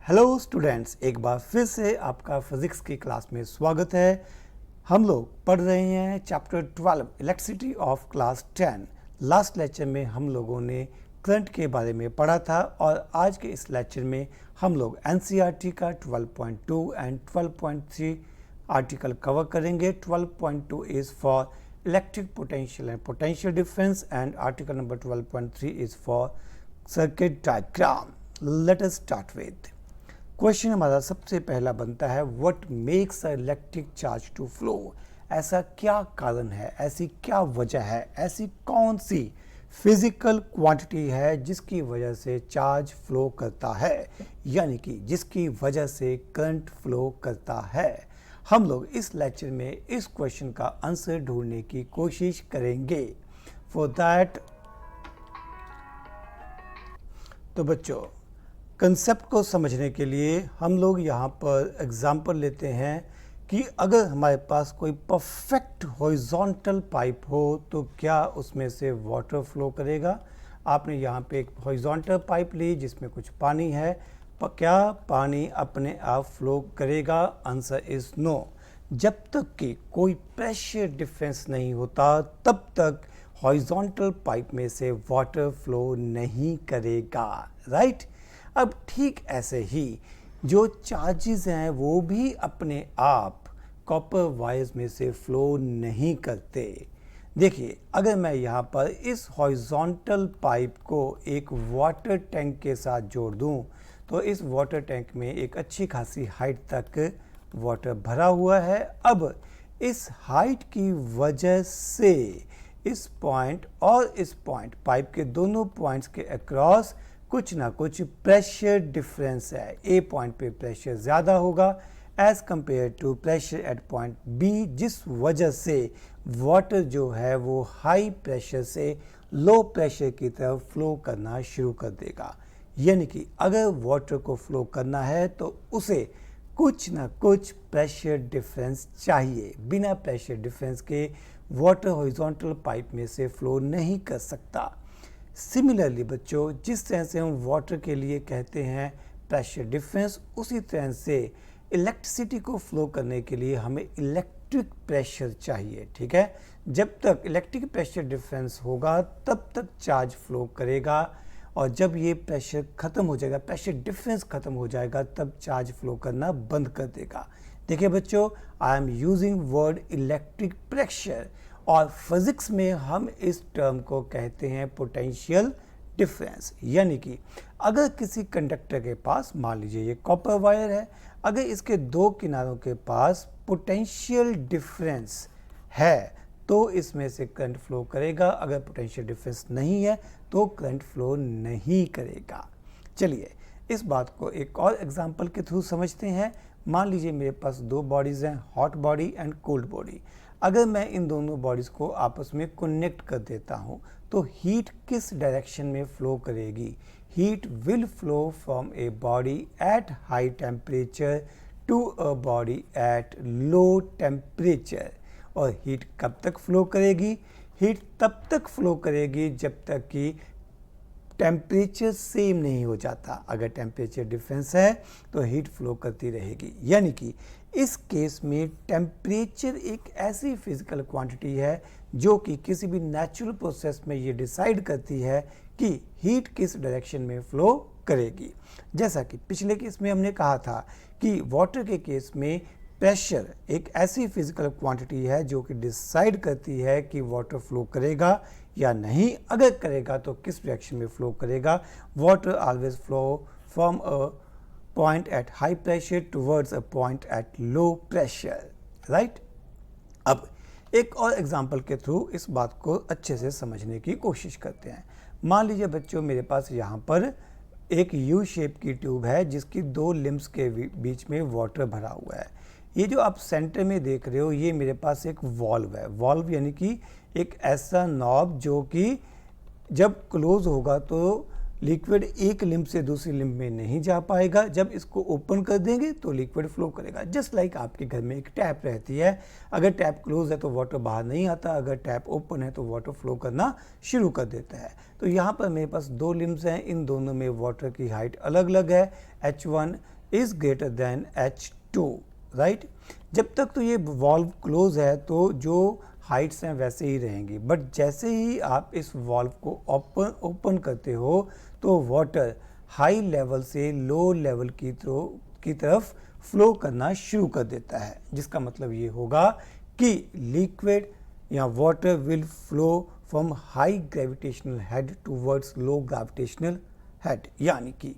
Hello students, एक बार फिर से आपका फिजिक्स की क्लास में स्वागत है। हम लोग पढ़ रहे हैं chapter 12 elasticity of class 10। Last lecture में हम लोगों ने करंट के बारे में पढ़ा था और आज के इस लेक्चर में हम लोग एनसीईआरटी का 12.2 एंड 12.3 आर्टिकल कवर करेंगे। 12.2 is for electric potential and potential difference and article number 12.3 is for circuit diagram. Let us start with question. हमारा सबसे पहला बनता है what makes a electric charge to flow. ऐसा क्या कारण है, ऐसी क्या वजह है, ऐसी कौन सी फिजिकल क्वांटिटी है जिसकी वजह से चार्ज फ्लो करता है, यानी कि जिसकी वजह से करंट फ्लो करता है। हम लोग इस लेक्चर में इस क्वेश्चन का आंसर ढूंढने की कोशिश करेंगे। फॉर दैट तो बच्चों, कंसेप्ट को समझने के लिए हम लोग यहाँ पर एग्जांपल लेते हैं कि अगर हमारे पास कोई परफेक्ट हॉरिजॉन्टल पाइप हो तो क्या उसमें से वाटर फ्लो करेगा। आपने यहाँ पे एक हॉरिजॉन्टल पाइप ली जिसमें कुछ पानी है, क्या पानी अपने आप फ्लो करेगा? Answer is no. जब तक कि कोई प्रेशर डिफरेंस नहीं होता तब तक हॉरिजॉन्टल पाइप में से वाटर फ्लो नहीं करेगा, राइट? अब ठीक ऐसे ही जो चार्जेस हैं वो भी अपने आप कॉपर वायर्स में से फ्लो नहीं करते। देखिए, अगर मैं यहाँ पर इस हॉरिजॉन्टल पाइप को एक वाटर टैंक के साथ जोड़ दूँ तो इस वाटर टैंक में एक अच्छी खासी हाइट तक वाटर भरा हुआ है। अब इस हाइट की वजह से इस पॉइंट और इस पॉइंट, पाइप के दोनों पॉइंट्स के अक्रॉस कुछ ना कुछ प्रेशर डिफरेंस है। ए पॉइंट पे प्रेशर ज़्यादा होगा as compare to pressure at point B, जिस वजह से वाटर जो है वो हाई प्रेशर से लो प्रेशर की तरफ फ्लो करना शुरू कर देगा। यानी कि अगर वाटर को फ्लो करना है तो उसे कुछ ना कुछ प्रेशर डिफरेंस चाहिए। बिना प्रेशर डिफरेंस के वाटर हॉरिजॉन्टल पाइप में से फ्लो नहीं कर सकता। सिमिलरली बच्चों, जिस तरह से हम वाटर के लिए कहते हैं प्रेशर डिफरेंस, उसी तरह से इलेक्ट्रिसिटी को फ्लो करने के लिए हमें इलेक्ट्रिक प्रेशर चाहिए। ठीक है, जब तक इलेक्ट्रिक प्रेशर डिफरेंस होगा तब तक चार्ज फ्लो करेगा और जब ये प्रेशर ख़त्म हो जाएगा, प्रेशर डिफरेंस ख़त्म हो जाएगा, तब चार्ज फ्लो करना बंद कर देगा। देखिए बच्चों, I am using word electric pressure और फिजिक्स में हम इस टर्म को कहते हैं पोटेंशियल डिफरेंस। यानी कि अगर किसी कंडक्टर के पास, मान लीजिए ये कॉपर वायर है, अगर इसके दो किनारों के पास पोटेंशियल डिफरेंस है तो इसमें से करंट फ्लो करेगा। अगर पोटेंशियल डिफरेंस नहीं है तो करंट फ्लो नहीं करेगा। चलिए इस बात को एक और एग्जांपल के थ्रू समझते हैं। मान लीजिए मेरे पास दो बॉडीज़ हैं, hot body and cold body. अगर मैं इन दोनों बॉडीज़ को आपस में कनेक्ट कर देता हूँ तो हीट किस डायरेक्शन में फ्लो करेगी? Heat will flow from a body at high temperature to a body at low temperature. और हीट कब तक फ्लो करेगी? हीट तब तक फ्लो करेगी जब तक कि टेम्परेचर सेम नहीं हो जाता। अगर टेम्परेचर डिफरेंस है तो हीट फ्लो करती रहेगी। यानी कि इस केस में टेम्परेचर एक ऐसी फिजिकल क्वांटिटी है जो कि किसी भी नेचुरल प्रोसेस में ये डिसाइड करती है कि हीट किस डायरेक्शन में फ्लो करेगी। जैसा कि पिछले केस में हमने कहा था कि वाटर के केस में प्रेशर एक ऐसी फिजिकल क्वांटिटी है जो कि डिसाइड करती है कि वाटर फ्लो करेगा या नहीं। अगर करेगा तो किस डायरेक्शन में फ्लो करेगा। Water always flow from a point at high pressure towards a point at low pressure, right? अब एक और एग्जांपल के थ्रू इस बात को अच्छे से समझने की कोशिश करते हैं। मान लीजिए बच्चों, मेरे पास यहाँ पर एक यू शेप की ट्यूब है जिसकी दो लिम्स के बीच में वाटर भरा हुआ है। ये जो आप सेंटर में देख रहे हो ये मेरे पास एक वॉल्व है। वॉल्व यानी कि एक ऐसा नॉब जो कि जब क्लोज होगा तो लिक्विड एक लिम्ब से दूसरी लिम्ब में नहीं जा पाएगा। जब इसको ओपन कर देंगे तो लिक्विड फ्लो करेगा। जस्ट लाइक आपके घर में एक टैप रहती है, अगर टैप क्लोज है तो वाटर बाहर नहीं आता, अगर टैप ओपन है तो वाटर फ्लो करना शुरू कर देता है। तो यहाँ पर मेरे पास दो लिम्स हैं, इन दोनों में वाटर की हाइट अलग अलग है। H1 is greater than H2, right. जब तक तो ये वॉल्व क्लोज है तो जो हाइट्स हैं वैसे ही रहेंगी, बट जैसे ही आप इस वॉल्व को ओपन करते हो तो वाटर हाई लेवल से लो लेवल की तरफ फ्लो करना शुरू कर देता है, जिसका मतलब ये होगा कि लिक्विड या water will flow from high gravitational head towards low gravitational head. यानी कि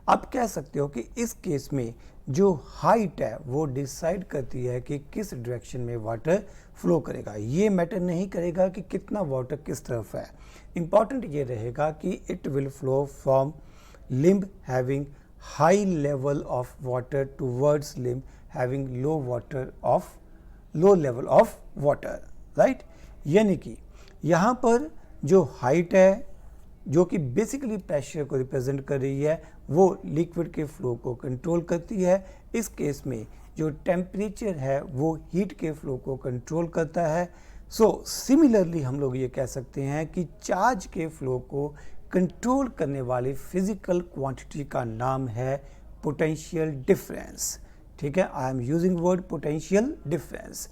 आप कह सकते हो कि इस केस में जो हाइट है वो डिसाइड करती है कि किस डायरेक्शन में वाटर फ्लो करेगा। ये मैटर नहीं करेगा कि कितना वाटर किस तरफ है, इंपॉर्टेंट ये रहेगा कि it will flow from limb having high level of water towards limb having low level of water, right। यानी कि यहाँ पर जो हाइट है जो कि बेसिकली प्रेशर को रिप्रेजेंट कर रही है वो लिक्विड के फ्लो को कंट्रोल करती है। इस केस में जो टेम्परेचर है वो हीट के फ्लो को कंट्रोल करता है। सो सिमिलरली हम लोग ये कह सकते हैं कि चार्ज के फ्लो को कंट्रोल करने वाली फिजिकल क्वांटिटी का नाम है पोटेंशियल डिफरेंस। ठीक है, I am using word potential difference.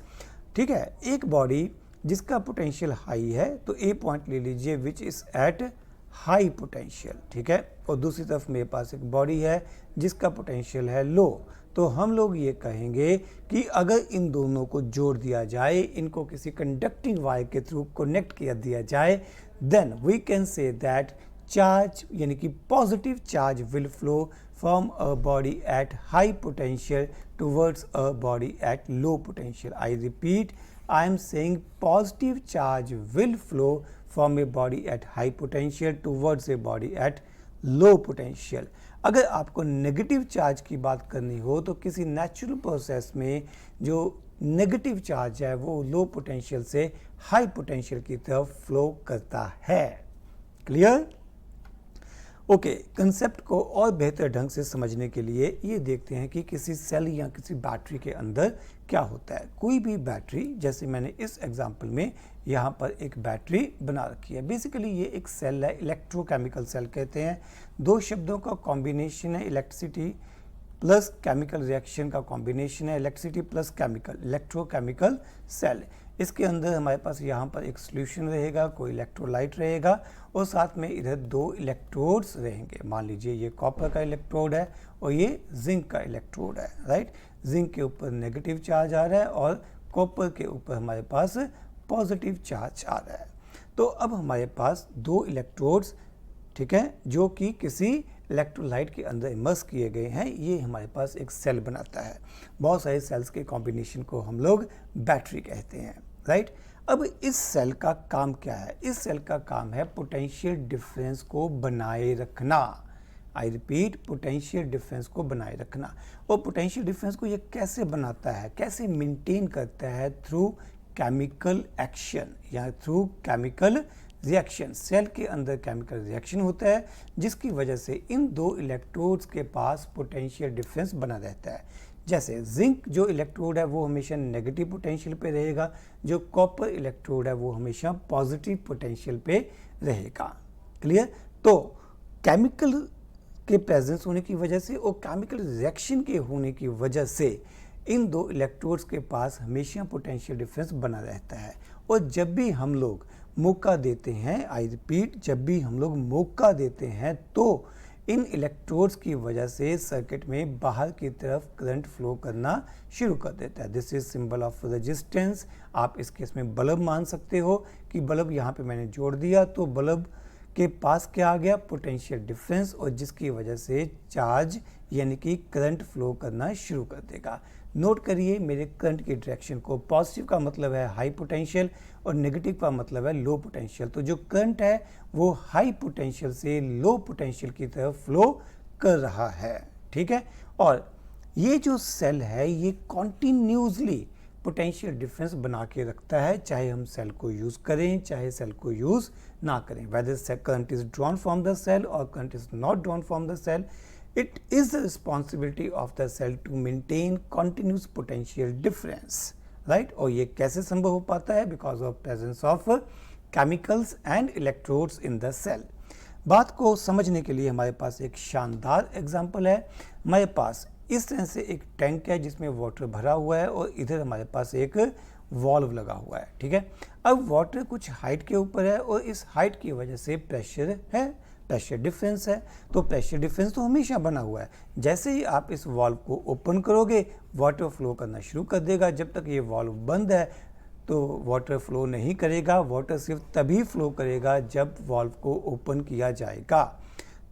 ठीक है, एक बॉडी जिसका पोटेंशियल हाई है तो ए पॉइंट ले लीजिए which is eight high potential. ठीक है, और दूसरी तरफ मेरे पास एक बॉडी है जिसका पोटेंशियल है लो। तो हम लोग ये कहेंगे कि अगर इन दोनों को जोड़ दिया जाए, इनको किसी कंडक्टिंग वायर के थ्रू कनेक्ट किया दिया जाए, then we can say that charge यानी कि positive charge will flow from a body at high potential towards a body at low potential. I repeat, I am saying positive charge will flow from a body at high potential towards a body at low potential। अगर आपको negative charge की बात करनी हो तो किसी natural process में जो नेगेटिव चार्ज है वो लो पोटेंशियल से हाई पोटेंशियल की तरफ फ्लो करता है। क्लियर? ओके, कंसेप्ट को और बेहतर ढंग से समझने के लिए ये देखते हैं कि किसी सेल या किसी बैटरी के अंदर क्या होता है। कोई भी बैटरी, जैसे मैंने इस एग्जांपल में यहाँ पर एक बैटरी बना रखी है, बेसिकली ये एक सेल है, इलेक्ट्रोकेमिकल सेल कहते हैं। दो शब्दों का कॉम्बिनेशन है, इलेक्ट्रिसिटी प्लस केमिकल रिएक्शन का कॉम्बिनेशन है, electricity plus chemical, electrochemical cell. इसके अंदर हमारे पास यहाँ पर एक सॉल्यूशन रहेगा, कोई इलेक्ट्रोलाइट रहेगा और साथ में इधर दो इलेक्ट्रोड्स रहेंगे। मान लीजिए ये कॉपर का इलेक्ट्रोड है और ये जिंक का इलेक्ट्रोड है, राइट। जिंक के ऊपर नेगेटिव चार्ज आ रहा है और कॉपर के ऊपर हमारे पास पॉजिटिव चार्ज आ रहा है। तो अब हमारे पास दो इलेक्ट्रोड्स, ठीक है, जो कि किसी इलेक्ट्रोलाइट के अंदर इमर्स किए गए हैं, ये हमारे पास एक सेल बनाता है। बहुत सारे सेल्स के कॉम्बिनेशन को हम लोग बैटरी कहते हैं, राइट। अब इस सेल का काम क्या है? इस सेल का काम है पोटेंशियल डिफरेंस को बनाए रखना। आई रिपीट, पोटेंशियल डिफरेंस को बनाए रखना। और पोटेंशियल डिफरेंस को ये कैसे बनाता है, कैसे मेंटेन करता है? थ्रू केमिकल एक्शन या थ्रू केमिकल रिएक्शन। सेल के अंदर केमिकल रिएक्शन होता है जिसकी वजह से इन दो इलेक्ट्रोड्स के पास पोटेंशियल डिफरेंस बना रहता है। जैसे जिंक जो इलेक्ट्रोड है वो हमेशा नेगेटिव पोटेंशियल पे रहेगा, जो कॉपर इलेक्ट्रोड है वो हमेशा पॉजिटिव पोटेंशियल पे रहेगा। क्लियर? तो केमिकल के प्रेजेंस होने की वजह से और केमिकल रिएक्शन के होने की वजह से इन दो इलेक्ट्रोड्स के पास हमेशा पोटेंशियल डिफरेंस बना रहता है। और जब भी हम लोग मौका देते हैं, आई रिपीट, जब भी हम लोग मौका देते हैं तो इन इलेक्ट्रोड्स की वजह से सर्किट में बाहर की तरफ करंट फ्लो करना शुरू कर देता है। This is symbol of resistance. आप इस केस में बल्ब मान सकते हो कि बल्ब यहाँ पे मैंने जोड़ दिया तो बल्ब के पास क्या आ गया? पोटेंशियल डिफरेंस, और जिसकी वजह से चार्ज यानी कि करंट फ्लो करना शुरू कर देगा। नोट करिए मेरे करंट की डायरेक्शन को, पॉजिटिव का मतलब है हाई पोटेंशियल और नेगेटिव का मतलब है लो पोटेंशियल। तो जो करंट है वो हाई पोटेंशियल से लो पोटेंशियल की तरफ फ्लो कर रहा है, ठीक है। और ये जो सेल है ये कॉन्टिन्यूसली पोटेंशियल डिफरेंस बना के रखता है, चाहे हम सेल को यूज़ करें चाहे सेल को यूज़ ना करें। Whether current is drawn from the cell और current is not drawn from the cell, it is the responsibility of the cell to maintain continuous potential difference, right? और ये कैसे संभव हो पाता है? Because of presence of chemicals and electrodes in the cell. बात को समझने के लिए हमारे पास एक शानदार एग्जाम्पल है। हमारे पास इस तरह से एक टैंक है जिसमें वाटर भरा हुआ है और इधर हमारे पास एक वॉल्व लगा हुआ है, ठीक है। अब वाटर कुछ हाइट के ऊपर है और इस हाइट की वजह से प्रेशर है, प्रेशर डिफरेंस है। तो प्रेशर डिफरेंस तो हमेशा बना हुआ है। जैसे ही आप इस वॉल्व को ओपन करोगे वाटर फ्लो करना शुरू कर देगा। जब तक ये वॉल्व बंद है तो वाटर फ्लो नहीं करेगा। वाटर सिर्फ तभी फ्लो करेगा जब वॉल्व को ओपन किया जाएगा।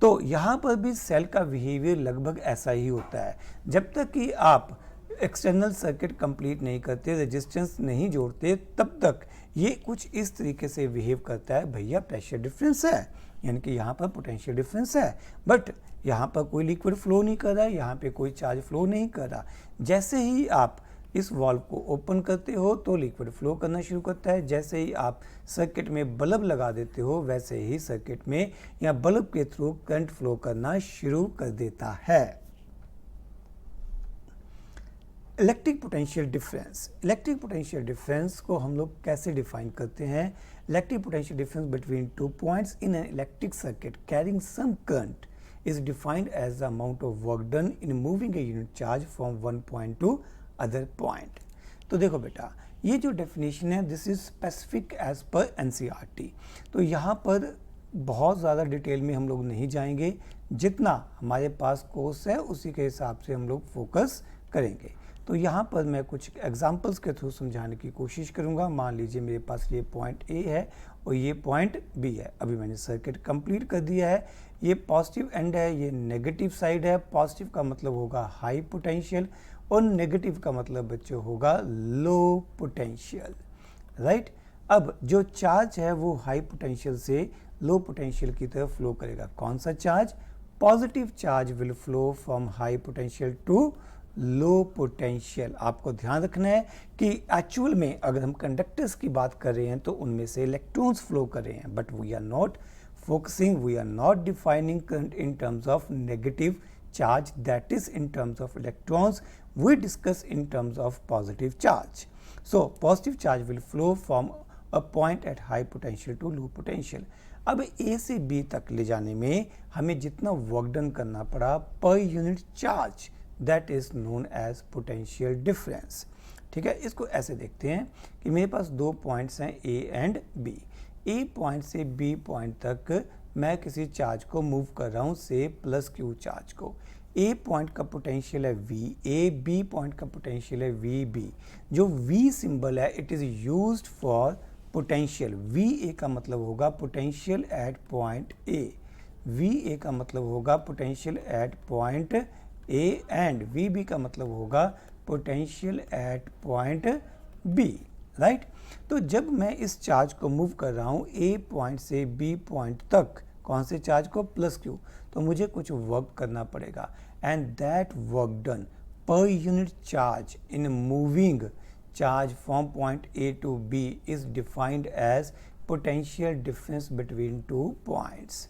तो यहाँ पर भी सेल का बिहेवियर लगभग ऐसा ही होता है। जब तक कि आप एक्सटर्नल सर्किट कंप्लीट नहीं करते, रेजिस्टेंस नहीं जोड़ते, तब तक ये कुछ इस तरीके से बिहेव करता है। भैया प्रेशर डिफरेंस है, यानी कि यहाँ पर पोटेंशियल डिफरेंस है, बट यहाँ पर कोई लिक्विड फ्लो नहीं कर रहा है, यहाँ पे कोई चार्ज फ्लो नहीं कर रहा। जैसे ही आप इस वाल्व को ओपन करते हो तो लिक्विड फ्लो करना शुरू करता है। जैसे ही आप सर्किट में बल्ब लगा देते हो वैसे ही सर्किट में या बल्ब के थ्रू करंट फ्लो करना शुरू कर देता है। Electric potential difference. Electric potential difference को हम लोग कैसे डिफाइन करते हैं? Electric potential difference between two points in an electric circuit carrying some current is defined as the amount of work done in moving a unit charge from one point to other point। तो देखो बेटा, ये जो definition है this is specific as per NCERT. तो यहाँ पर बहुत ज़्यादा डिटेल में हम लोग नहीं जाएंगे, जितना हमारे पास कोर्स है उसी के हिसाब से हम लोग फोकस करेंगे। तो यहाँ पर मैं कुछ एग्जांपल्स के थ्रू समझाने की कोशिश करूँगा। मान लीजिए मेरे पास ये पॉइंट ए है और ये पॉइंट बी है। अभी मैंने सर्किट कंप्लीट कर दिया है। ये पॉजिटिव एंड है, ये नेगेटिव साइड है। पॉजिटिव का मतलब होगा हाई पोटेंशियल और नेगेटिव का मतलब बच्चों होगा लो पोटेंशियल, राइट। अब जो चार्ज है वो हाई पोटेंशियल से लो पोटेंशियल की तरफ फ्लो करेगा। कौन सा charge? Positive charge will flow from high potential to low potential. आपको ध्यान रखना है कि एक्चुअल में अगर हम कंडक्टर्स की बात कर रहे हैं तो उनमें से इलेक्ट्रॉन्स फ्लो कर रहे हैं, but we are not focusing, we are not defining current in terms of negative charge, that is in terms of electrons. We discuss in terms of positive charge. So positive charge will flow from a point at high potential to low potential। अब A से B तक ले जाने में हमें जितना work done करना पड़ा per unit charge, that is known as potential difference। ठीक है, इसको ऐसे देखते हैं कि मेरे पास दो पॉइंट्स हैं A and B। A point से बी पॉइंट तक मैं किसी चार्ज को मूव कर रहा हूँ, से प्लस क्यू चार्ज को। ए पॉइंट का पोटेंशियल है वी ए, बी पॉइंट का पोटेंशियल है वी बी। जो वी सिंबल है it is used for potential. V A का मतलब होगा potential at point A, V A का मतलब होगा potential at point A and V B का मतलब होगा potential at point B, right. तो जब मैं इस चार्ज को मूव कर रहा हूँ ए पॉइंट से बी पॉइंट तक, कौन से चार्ज को? प्लस क्यू, तो मुझे कुछ वर्क करना पड़ेगा and that work done per unit charge in moving charge from point A to B is defined as potential difference between two points.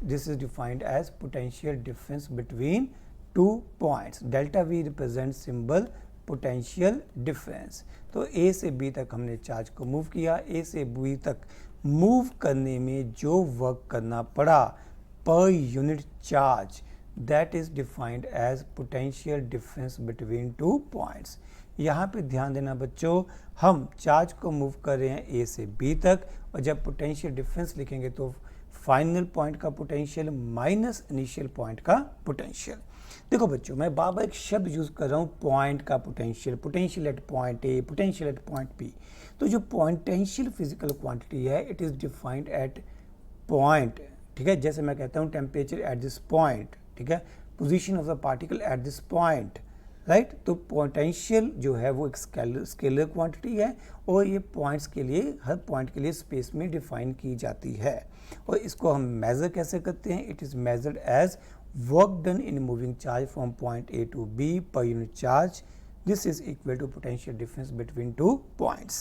This is defined as potential difference between two points. Delta V represent symbol potential difference. तो A से B तक हमने charge को move किया। ए से B तक move करने में जो वर्क करना पड़ा per unit charge, that is defined as potential difference between two points. यहाँ पे ध्यान देना बच्चों, हम चार्ज को मूव कर रहे हैं ए से बी तक, और जब पोटेंशियल डिफरेंस लिखेंगे तो फाइनल पॉइंट का पोटेंशियल माइनस इनिशियल पॉइंट का पोटेंशियल। देखो बच्चों, मैं बार बार एक शब्द यूज कर रहा हूँ पॉइंट का potential, potential at point A, potential at point B. तो जो पोटेंशियल फिजिकल क्वांटिटी है it is defined at point, ठीक है। जैसे मैं कहता हूँ टेम्परेचर एट दिस पॉइंट, ठीक है, position of the particle at this point, right. तो पोटेंशियल जो है वो एक स्केलर क्वांटिटी है और ये पॉइंट्स के लिए, हर पॉइंट के लिए स्पेस में डिफाइन की जाती है। और इसको हम मेजर कैसे करते हैं? It is measured as work done in moving charge from point A to B per unit charge. This is equal to potential difference between two points।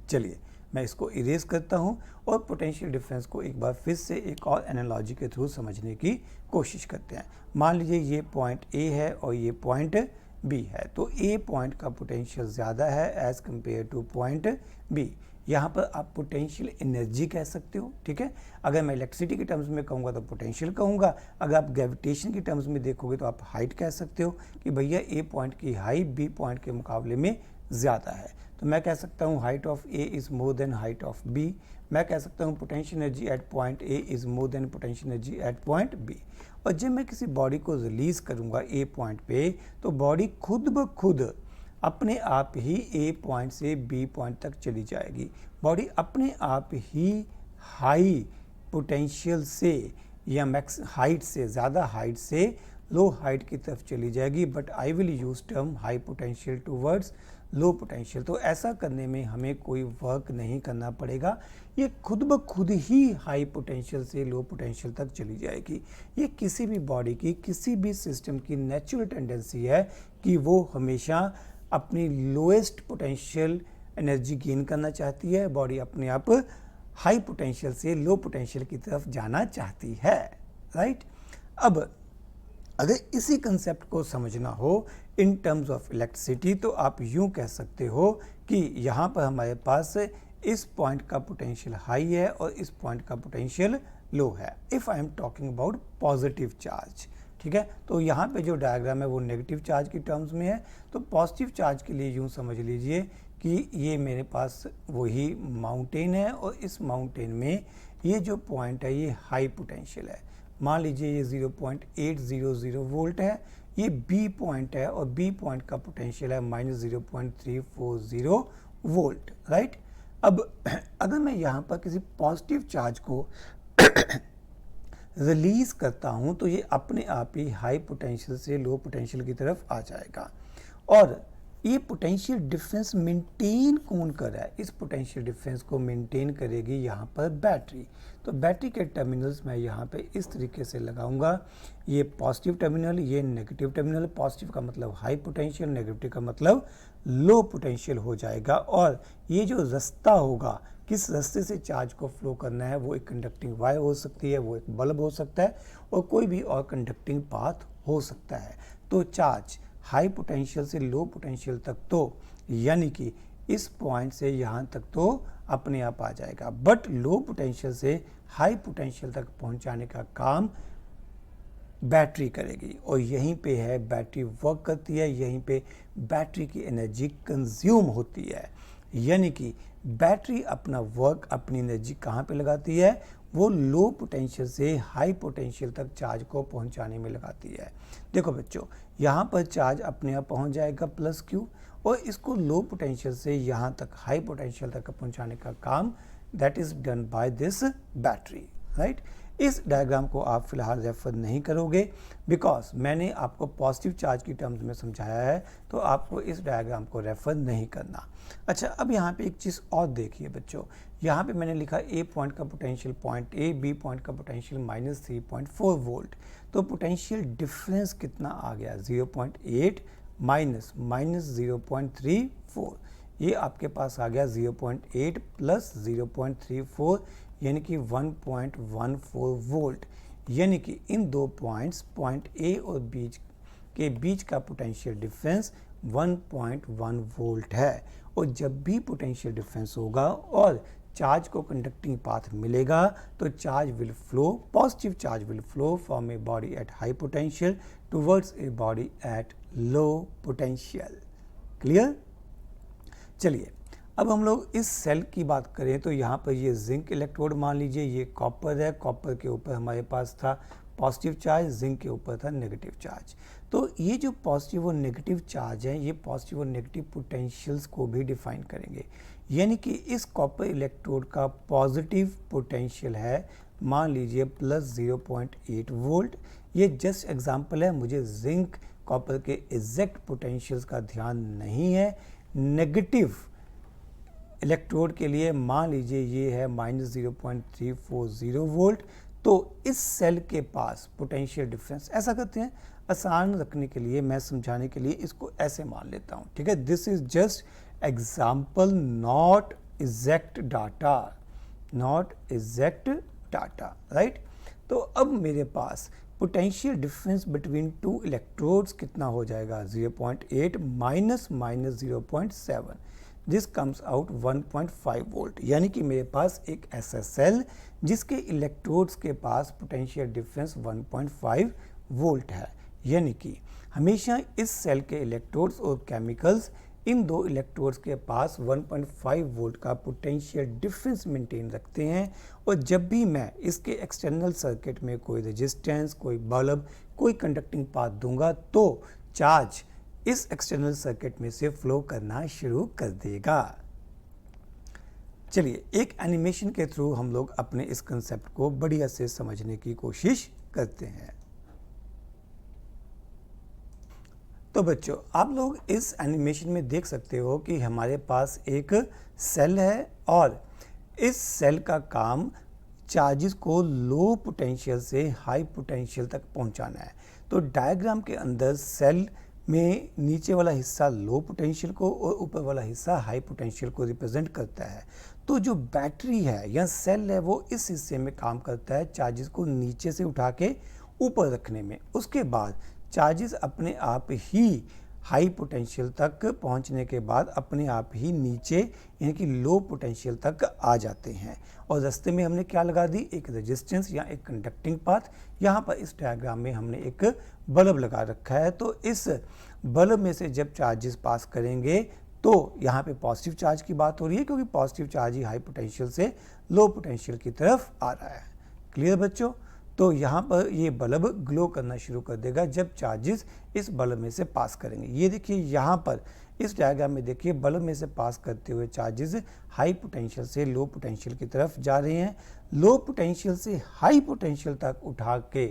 चलिए मैं इसको इरेज करता हूँ और पोटेंशियल डिफरेंस को एक बार फिर से एक और एनालॉजी के थ्रू समझने की कोशिश करते हैं। मान लीजिए ये पॉइंट A है और ये पॉइंट B है। तो A पॉइंट का पोटेंशियल ज़्यादा है as compare to point B। यहाँ पर आप पोटेंशियल एनर्जी कह सकते हो, ठीक है। अगर मैं इलेक्ट्रिसिटी के टर्म्स में कहूँगा तो पोटेंशियल कहूँगा, अगर आप ग्रेविटेशन की टर्म्स में देखोगे तो आप हाइट कह सकते हो कि भैया ए पॉइंट की हाइट बी पॉइंट के मुकाबले में ज़्यादा है। तो मैं कह सकता हूँ height of A is more than height of B. मैं कह सकता हूँ potential energy at point A is more than potential energy at point B. और जब मैं किसी बॉडी को रिलीज़ करूँगा ए पॉइंट पे, तो बॉडी खुद ब खुद अपने आप ही ए पॉइंट से बी पॉइंट तक चली जाएगी। बॉडी अपने आप ही हाई पोटेंशियल से या मैक्स हाइट से, ज़्यादा हाइट से लो हाइट की तरफ चली जाएगी। But I will use term high potential towards low potential. तो ऐसा करने में हमें कोई वर्क नहीं करना पड़ेगा, ये खुद ब खुद ही हाई पोटेंशियल से लो पोटेंशियल तक चली जाएगी। ये किसी भी बॉडी की, किसी भी सिस्टम की नेचुरल टेंडेंसी है कि वो हमेशा अपनी लोएस्ट पोटेंशियल एनर्जी गेन करना चाहती है। बॉडी अपने आप हाई पोटेंशियल से लो पोटेंशियल की तरफ जाना चाहती है, राइट। अब अगर इसी कंसेप्ट को समझना हो इन टर्म्स ऑफ इलेक्ट्रिसिटी, तो आप यूं कह सकते हो कि यहाँ पर हमारे पास इस पॉइंट का पोटेंशियल हाई है और इस पॉइंट का पोटेंशियल लो है। If I am talking about positive charge, ठीक है। तो यहाँ पे जो डायग्राम है वो नेगेटिव चार्ज की टर्म्स में है। तो पॉजिटिव चार्ज के लिए यूँ समझ लीजिए कि ये मेरे पास वही माउंटेन है और इस माउंटेन में ये जो पॉइंट है ये हाई पोटेंशियल है। मान लीजिए ये 0.800 वोल्ट है, ये बी पॉइंट है और बी पॉइंट का पोटेंशियल है -0.340 वोल्ट, राइट। अब अगर मैं यहाँ पर किसी पॉजिटिव चार्ज को रिलीज करता हूँ तो ये अपने आप ही हाई पोटेंशियल से लो पोटेंशियल की तरफ आ जाएगा। और ये पोटेंशियल डिफरेंस मेंटेन कौन कर रहा है? इस पोटेंशियल डिफरेंस को मेंटेन करेगी यहाँ पर बैटरी। तो बैटरी के टर्मिनल्स मैं यहाँ पे इस तरीके से लगाऊंगा, ये पॉजिटिव टर्मिनल, ये नेगेटिव टर्मिनल। पॉजिटिव का मतलब हाई पोटेंशियल, नेगेटिव का मतलब लो पोटेंशियल हो जाएगा। और ये जो रास्ता होगा, किस रास्ते से चार्ज को फ्लो करना है, वो एक कंडक्टिंग वायर हो सकती है, वो एक बल्ब हो सकता है और कोई भी और कंडक्टिंग पाथ हो सकता है। तो चार्ज हाई पोटेंशियल से लो पोटेंशियल तक तो, यानी कि इस पॉइंट से यहाँ तक तो अपने आप आ जाएगा, बट लो पोटेंशियल से हाई पोटेंशियल तक पहुँचाने का काम बैटरी करेगी। और यहीं पे है बैटरी वर्क करती है, यहीं पे बैटरी की एनर्जी कंज्यूम होती है। यानी कि बैटरी अपना वर्क, अपनी एनर्जी कहाँ पे लगाती है? वो लो पोटेंशियल से हाई पोटेंशियल तक चार्ज को पहुंचाने में लगाती है। देखो बच्चों, यहाँ पर चार्ज अपने आप पहुंच जाएगा प्लस क्यू, और इसको लो पोटेंशियल से यहाँ तक हाई पोटेंशियल तक पहुंचाने का काम that is done by this battery, right. इस डायग्राम को आप फिलहाल रेफर नहीं करोगे बिकॉज मैंने आपको पॉजिटिव चार्ज की टर्म्स में समझाया है, तो आपको इस डायग्राम को रेफर नहीं करना। अच्छा, अब यहाँ पे एक चीज़ और देखिए बच्चों, यहाँ पे मैंने लिखा ए पॉइंट का potential point A, B point का पोटेंशियल -3.4 वोल्ट। तो पोटेंशियल डिफरेंस कितना आ गया? 0.8 माइनस -0.34। ये आपके पास आ गया 0.8 प्लस 0.34, यानी कि 1.14 वोल्ट। यानी कि इन दो पॉइंट्स, पॉइंट ए और बीच का पोटेंशियल डिफरेंस 1.1 वोल्ट है। और जब भी पोटेंशियल डिफरेंस होगा और चार्ज को कंडक्टिंग पाथ मिलेगा तो charge will flow, positive charge will flow from a body at high potential towards a body at low potential. Clear? चलिए, अब हम लोग इस सेल की बात करें तो यहाँ पर ये जिंक इलेक्ट्रोड मान लीजिए, ये कॉपर है, कॉपर के ऊपर हमारे पास था पॉजिटिव चार्ज, जिंक के ऊपर था नेगेटिव चार्ज। तो ये जो पॉजिटिव और नेगेटिव चार्ज है, ये पॉजिटिव और नेगेटिव पोटेंशियल्स को भी डिफाइन करेंगे। यानी कि इस कॉपर इलेक्ट्रोड का पॉजिटिव पोटेंशियल है, मान लीजिए प्लस 0.8 वोल्ट। ये जस्ट एग्जाम्पल है, मुझे जिंक कॉपर के एग्जैक्ट पोटेंशियल्स का ध्यान नहीं है। नेगेटिव इलेक्ट्रोड के लिए मान लीजिए ये है -0.340 वोल्ट। तो इस सेल के पास पोटेंशियल डिफरेंस, ऐसा करते हैं आसान रखने के लिए, मैं समझाने के लिए इसको ऐसे मान लेता हूँ, ठीक है। This is just example, not exact data, not exact data, right. तो अब मेरे पास potential difference between two electrodes कितना हो जाएगा? 0.8 minus -0.7। This comes out 1.5 volt, यानी कि मेरे पास एक ऐसा सेल जिसके इलेक्ट्रोड्स के पास पोटेंशियल डिफरेंस 1.5 वोल्ट है। यानी कि हमेशा इस सेल के इलेक्ट्रोड्स और केमिकल्स इन दो इलेक्ट्रोड्स के पास 1.5 वोल्ट का पोटेंशियल डिफरेंस मेंटेन रखते हैं, और जब भी मैं इसके एक्सटर्नल सर्किट में कोई रेजिस्टेंस, कोई बल्ब, कोई कंडक्टिंग पाथ दूंगा तो चार्ज इस एक्सटर्नल सर्किट में से फ्लो करना शुरू कर देगा। चलिए एक एनिमेशन के थ्रू हम लोग अपने इस कंसेप्ट को बढ़िया से समझने की कोशिश करते हैं। तो बच्चों, आप लोग इस एनिमेशन में देख सकते हो कि हमारे पास एक सेल है और इस सेल का काम चार्जेस को लो पोटेंशियल से हाई पोटेंशियल तक पहुंचाना है। तो डायग्राम के अंदर सेल में नीचे वाला हिस्सा लो पोटेंशियल को और ऊपर वाला हिस्सा हाई पोटेंशियल को रिप्रेजेंट करता है। तो जो बैटरी है या सेल है वो इस हिस्से में काम करता है चार्जेस को नीचे से उठा के ऊपर रखने में। उसके बाद चार्जेस अपने आप ही हाई पोटेंशियल तक पहुंचने के बाद अपने आप ही नीचे यानी कि लो पोटेंशियल तक आ जाते हैं। और रास्ते में हमने क्या लगा दी, एक रेजिस्टेंस या एक कंडक्टिंग पाथ। यहाँ पर इस डायग्राम में हमने एक बल्ब लगा रखा है। तो इस बल्ब में से जब चार्जेस पास करेंगे तो यहाँ पे पॉजिटिव चार्ज की बात हो रही है, क्योंकि पॉजिटिव चार्ज ही हाई पोटेंशियल से लो पोटेंशियल की तरफ आ रहा है। क्लियर बच्चों? तो यहाँ पर ये बल्ब ग्लो करना शुरू कर देगा जब चार्जेस इस बल्ब में से पास करेंगे। ये देखिए यहाँ पर इस डायग्राम में देखिए बल्ब में से पास करते हुए चार्जेस हाई पोटेंशियल से लो पोटेंशियल की तरफ जा रहे हैं। लो पोटेंशियल से हाई पोटेंशियल तक उठा के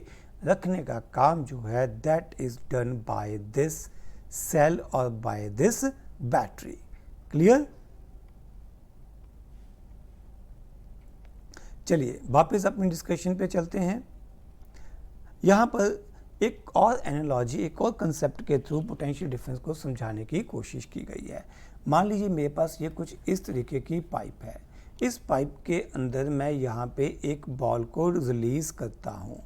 रखने का काम जो है that is done by this cell और बाय दिस बैटरी। क्लियर? चलिए वापस अपनी डिस्कशन पे चलते हैं। यहाँ पर एक और एनालॉजी, एक और कंसेप्ट के थ्रू पोटेंशियल डिफरेंस को समझाने की कोशिश की गई है। मान लीजिए मेरे पास ये कुछ इस तरीके की पाइप है। इस पाइप के अंदर मैं यहाँ पे एक बॉल को रिलीज करता हूँ,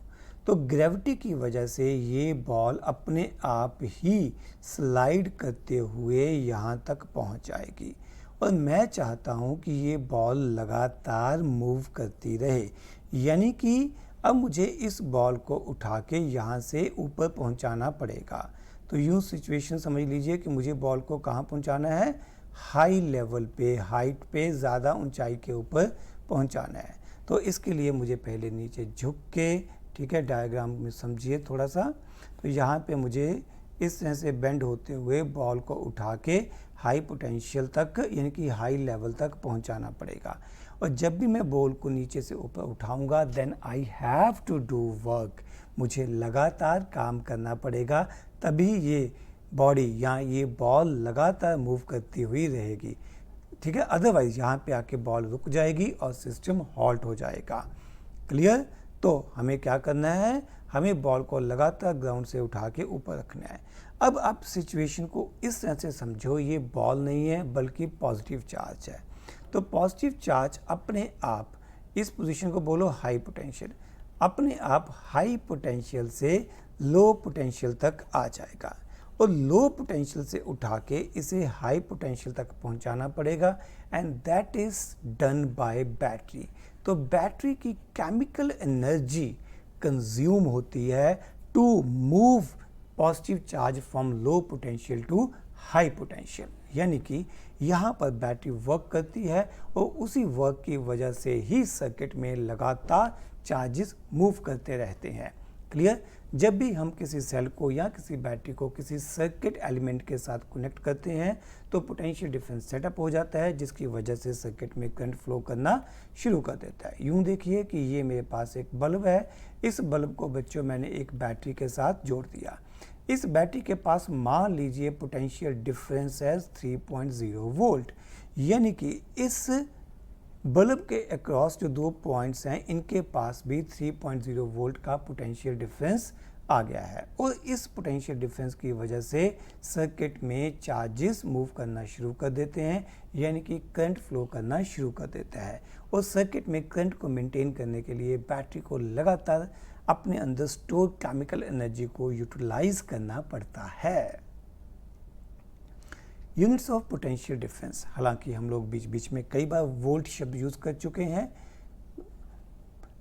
तो ग्रेविटी की वजह से ये बॉल अपने आप ही स्लाइड करते हुए यहाँ तक पहुँच जाएगी। और मैं चाहता हूँ कि ये बॉल लगातार मूव करती रहे, यानी कि अब मुझे इस बॉल को उठा के यहाँ से ऊपर पहुँचाना पड़ेगा। तो यूँ सिचुएशन समझ लीजिए कि मुझे बॉल को कहाँ पहुँचाना है, हाई लेवल पे, हाइट पे, ज़्यादा ऊंचाई के ऊपर पहुँचाना है। तो इसके लिए मुझे पहले नीचे झुक के, ठीक है, डायग्राम में समझिए थोड़ा सा, तो यहाँ पे मुझे इस तरह से बेंड होते हुए बॉल को उठा के हाई पोटेंशियल तक यानी कि हाई लेवल तक पहुंचाना पड़ेगा। और जब भी मैं बॉल को नीचे से ऊपर उठाऊंगा then I have to do work, मुझे लगातार काम करना पड़ेगा, तभी ये बॉडी या ये बॉल लगातार मूव करती हुई रहेगी। ठीक है, अदरवाइज यहाँ पे आके बॉल रुक जाएगी और सिस्टम हॉल्ट हो जाएगा। क्लियर? तो हमें क्या करना है, हमें बॉल को लगातार ग्राउंड से उठा के ऊपर रखना है। अब आप सिचुएशन को इस तरह से समझो, ये बॉल नहीं है बल्कि पॉजिटिव चार्ज है। तो पॉजिटिव चार्ज अपने आप, इस पोजीशन को बोलो हाई पोटेंशियल, अपने आप हाई पोटेंशियल से लो पोटेंशियल तक आ जाएगा और लो पोटेंशियल से उठा के इसे हाई पोटेंशियल तक पहुंचाना पड़ेगा, and that is done by battery. तो बैटरी की केमिकल एनर्जी कंज्यूम होती है to move positive charge from low potential to high potential, यानी कि यहाँ पर बैटरी वर्क करती है और उसी वर्क की वजह से ही सर्किट में लगातार चार्जेस मूव करते रहते हैं। क्लियर? जब भी हम किसी सेल को या किसी बैटरी को किसी सर्किट एलिमेंट के साथ कनेक्ट करते हैं तो पोटेंशियल डिफरेंस सेटअप हो जाता है, जिसकी वजह से सर्किट में करंट फ्लो करना शुरू कर देता है। यूं देखिए कि ये मेरे पास एक बल्ब है, इस बल्ब को बच्चों मैंने एक बैटरी के साथ जोड़ दिया। इस बैटरी के पास मान लीजिए पोटेंशियल डिफरेंस है 3.0 वोल्ट, यानी कि इस बल्ब के अक्रॉस जो दो पॉइंट्स हैं इनके पास भी 3.0 वोल्ट का पोटेंशियल डिफरेंस आ गया है। और इस पोटेंशियल डिफरेंस की वजह से सर्किट में चार्जेस मूव करना शुरू कर देते हैं, यानी कि करंट फ्लो करना शुरू कर देता है। और सर्किट में करंट को मेंटेन करने के लिए बैटरी को लगातार अपने अंदर स्टोर केमिकल एनर्जी को यूटिलाइज करना पड़ता है। यूनिट्स ऑफ पोटेंशियल डिफरेंस, हालांकि हम लोग बीच बीच में कई बार वोल्ट शब्द यूज़ कर चुके हैं,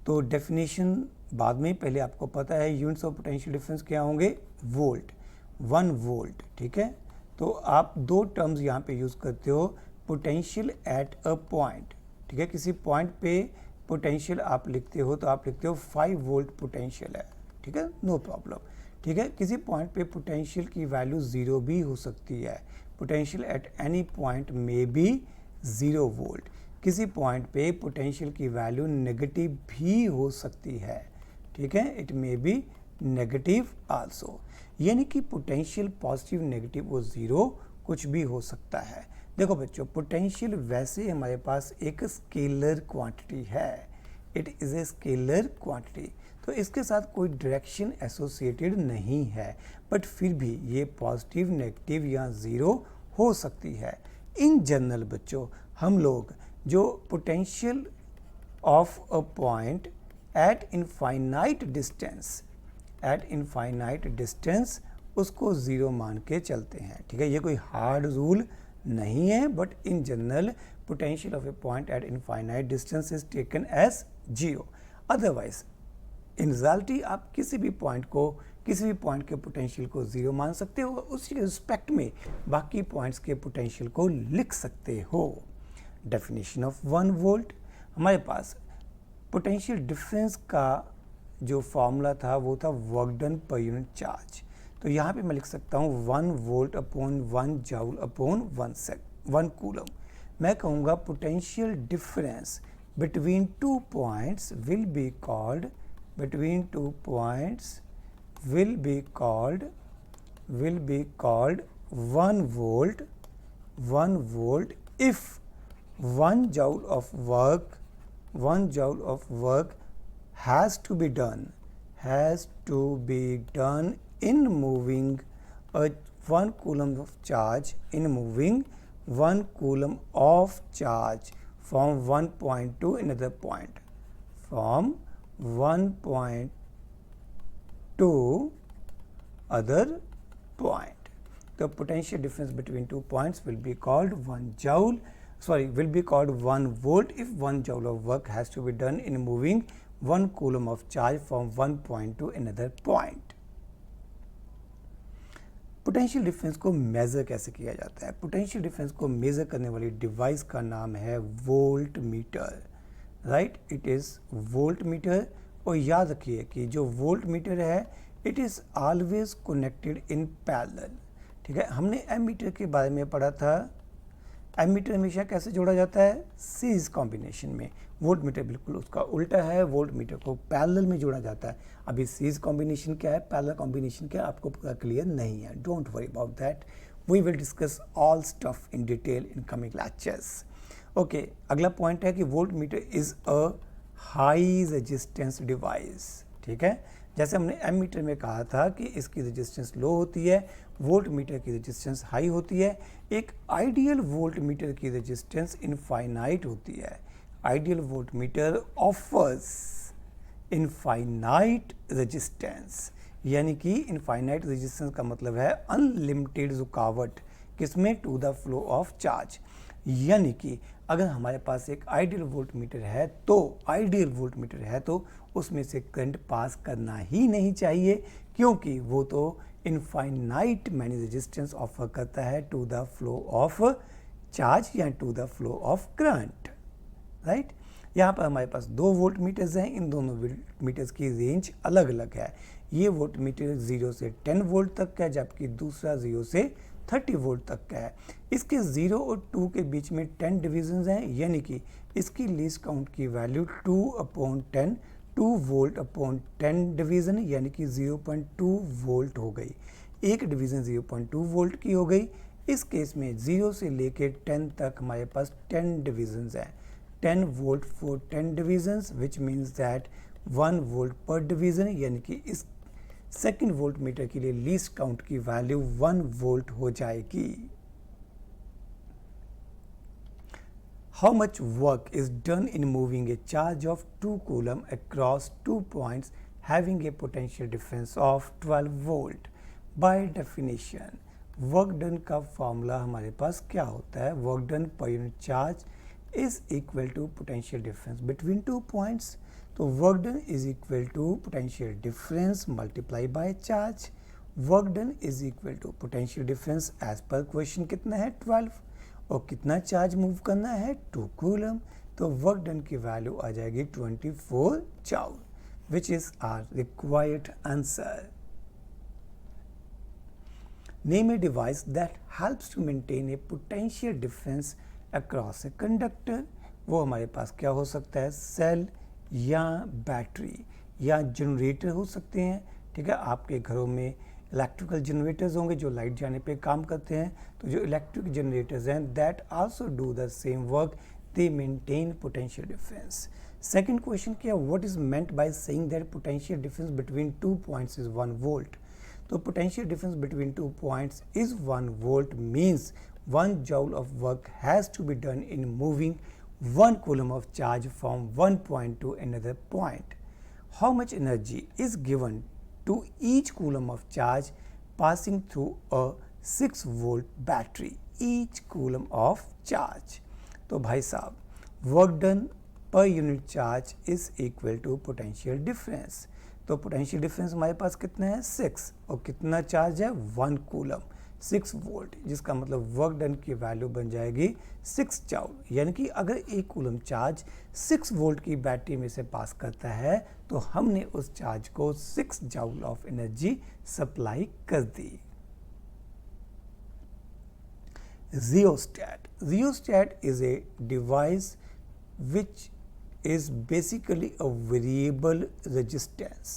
तो डेफिनेशन बाद में, पहले आपको पता है यूनिट्स ऑफ पोटेंशियल डिफरेंस क्या होंगे, वोल्ट, 1 वोल्ट, ठीक है। तो आप दो टर्म्स यहाँ पे यूज़ करते हो, पोटेंशियल एट अ पॉइंट, ठीक है, किसी पॉइंट पे पोटेंशियल आप लिखते हो तो आप लिखते हो 5 वोल्ट पोटेंशियल है, ठीक है, नो प्रॉब्लम, ठीक है। किसी पॉइंट पे पोटेंशियल की वैल्यू 0 भी हो सकती है, पोटेंशियल एट एनी पॉइंट में बी 0 वोल्ट। किसी पॉइंट पे पोटेंशियल की वैल्यू नेगेटिव भी हो सकती है, ठीक है, it may be negative also, यानी कि पोटेंशियल पॉजिटिव, नेगेटिव और 0 कुछ भी हो सकता है। देखो बच्चों, पोटेंशियल वैसे हमारे पास एक स्केलर क्वांटिटी है, it is a scalar quantity, तो इसके साथ कोई डायरेक्शन एसोसिएटेड नहीं है, बट फिर भी ये पॉजिटिव, नेगेटिव या 0 हो सकती है। इन जनरल बच्चों, हम लोग जो potential of a point at infinite distance उसको 0 मान के चलते हैं, ठीक है। ये कोई हार्ड रूल नहीं है, but in general potential of a point at infinite distance is taken as 0। Otherwise in reality आप किसी भी पॉइंट के पोटेंशियल को 0 मान सकते हो, उसी रिस्पेक्ट में बाकी पॉइंट्स के पोटेंशियल को लिख सकते हो। डेफिनेशन ऑफ 1 वोल्ट, हमारे पास पोटेंशियल डिफरेंस का जो फॉर्मूला था वो था work done per unit charge, तो यहाँ पे मैं लिख सकता हूँ 1 volt upon 1 joule upon 1 coulomb. मैं कहूँगा potential difference between two points will be called 1 volt if 1 joule of work has to be done in moving 1 coulomb of charge, from one point to another point, from one point to other point. The potential difference between 2 points will be called 1 volt if 1 joule of work has to be done in moving 1 coulomb of charge from one point to another point. Potential difference को measure कैसे किया जाता है? Potential difference को measure करने वाली device का नाम है volt meter, right, it is volt meter. और याद रखिए कि जो वोल्ट मीटर है it is always connected in parallel, ठीक है। हमने एमीटर के बारे में पढ़ा था, एमीटर हमेशा कैसे जोड़ा जाता है, सीरीज कॉम्बिनेशन में। वोल्ट मीटर बिल्कुल उसका उल्टा है, वोल्ट मीटर को पैरेलल में जोड़ा जाता है। अभी सीरीज कॉम्बिनेशन क्या है, पैरेलल कॉम्बिनेशन क्या है, आपको पूरा क्लियर नहीं है, don't worry about that, we will discuss all stuff in detail in coming lectures. Okay, अगला पॉइंट है कि voltmeter is a high resistance device, ठीक है। जैसे हमने एम मीटर में कहा था कि इसकी रेजिस्टेंस लो होती है, वोल्ट मीटर की रेजिस्टेंस हाई होती है। एक आइडियल वोल्ट मीटर की रेजिस्टेंस इनफाइनाइट होती है। Ideal volt meter offers infinite resistance, यानी कि इनफाइनाइट रेजिस्टेंस का मतलब है अनलिमिटेड रुकावट, किसमें, to the flow of charge. यानी कि अगर हमारे पास एक आइडियल वोल्ट मीटर है तो उसमें से करंट पास करना ही नहीं चाहिए, क्योंकि वो तो इनफाइनाइट मैनी रेजिस्टेंस ऑफर करता है to the flow of charge या to the flow of current, right. यहाँ पर हमारे पास 2 वोल्ट मीटर्स हैं, इन दोनों वोल्ट मीटर्स की रेंज अलग अलग है। ये वोल्ट मीटर 0 से 10 वोल्ट तक का है, जबकि दूसरा 0 से 30 वोल्ट तक का है। इसके 0 और 2 के बीच में 10 डिविजन्स हैं, यानी कि इसकी लीस्ट काउंट की वैल्यू 2/10, 2 वोल्ट अपॉन 10 डिवीज़न, यानी कि 0.2 वोल्ट हो गई। एक डिवीज़न 0.2 वोल्ट की हो गई। इस केस में 0 से लेके 10 तक हमारे पास 10 डिविजन्स हैं, 10 volt for 10 divisions, which means that 1 volt पर डिवीज़न, यानी कि इस सेकेंड वोल्ट मीटर के लिए लीस्ट काउंट की वैल्यू 1 वोल्ट हो जाएगी। How much work is done in moving a charge of 2 coulomb across 2 points having a potential difference of 12 volt? By definition, work done का formula हमारे पास क्या होता है, work done per unit charge is equal to potential difference between two points. तो work done is equal to potential difference multiply by charge. Work done is equal to potential difference as per question कितना है 12, और कितना charge move करना है 2 coulomb. तो work done की value आ जाएगी 24 joule, which is our required answer. Name a device that helps to maintain a potential difference across a conductor। वो हमारे पास क्या हो सकता है, सेल या बैटरी या जनरेटर हो सकते हैं। ठीक है, आपके घरों में इलेक्ट्रिकल जनरेटर्स होंगे जो लाइट जाने पे काम करते हैं। तो जो इलेक्ट्रिक जनरेटर्स हैं that also do the same work, they maintain potential difference. Second question क्या, what is meant by saying that potential difference between 2 points is 1 volt. तो potential difference between 2 points is 1 volt means 1 joule of work has to be done in moving 1 coulomb of charge from one point to another point. How much energy is given to each coulomb of charge passing through a 6 volt battery? Each coulomb of charge. तो भाई साहब, work done per unit charge is equal to potential difference. तो पोटेंशियल difference हमारे पास कितना है 6, और कितना चार्ज है 1 कूलम 6 वोल्ट, जिसका मतलब वर्क डन की वैल्यू बन जाएगी 6 जूल। यानी कि अगर 1 कूलम चार्ज 6 वोल्ट की बैटरी में से पास करता है तो हमने उस चार्ज को 6 जूल ऑफ एनर्जी सप्लाई कर दी। Rheostat, rheostat is a device which is basically a variable resistance,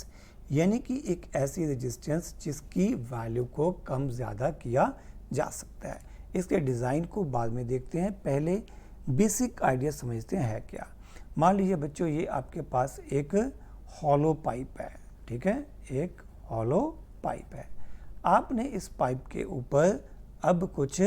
यानी कि एक ऐसी रेजिस्टेंस जिसकी वैल्यू को कम ज़्यादा किया जा सकता है। इसके डिज़ाइन को बाद में देखते हैं, पहले बेसिक आइडिया समझते हैं क्या। मान लीजिए बच्चों, ये आपके पास एक हॉलो पाइप है। ठीक है, एक हॉलो पाइप है। आपने इस पाइप के ऊपर अब कुछ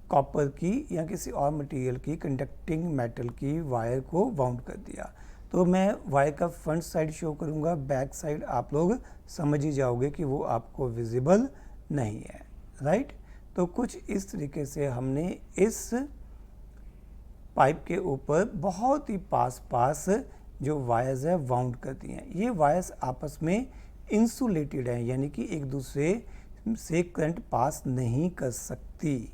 कॉपर की या किसी और मटेरियल की कंडक्टिंग मेटल की वायर को वाउंड कर दिया। तो मैं वायर का फ्रंट साइड शो करूंगा, बैक साइड आप लोग समझ ही जाओगे कि वो आपको विजिबल नहीं है, राइट। तो कुछ इस तरीके से हमने इस पाइप के ऊपर बहुत ही पास जो वायर्स है वाउंड कर दी हैं। ये वायर्स आपस में इंसुलेटेड हैं, यानी कि एक दूसरे से करंट पास नहीं कर सकती,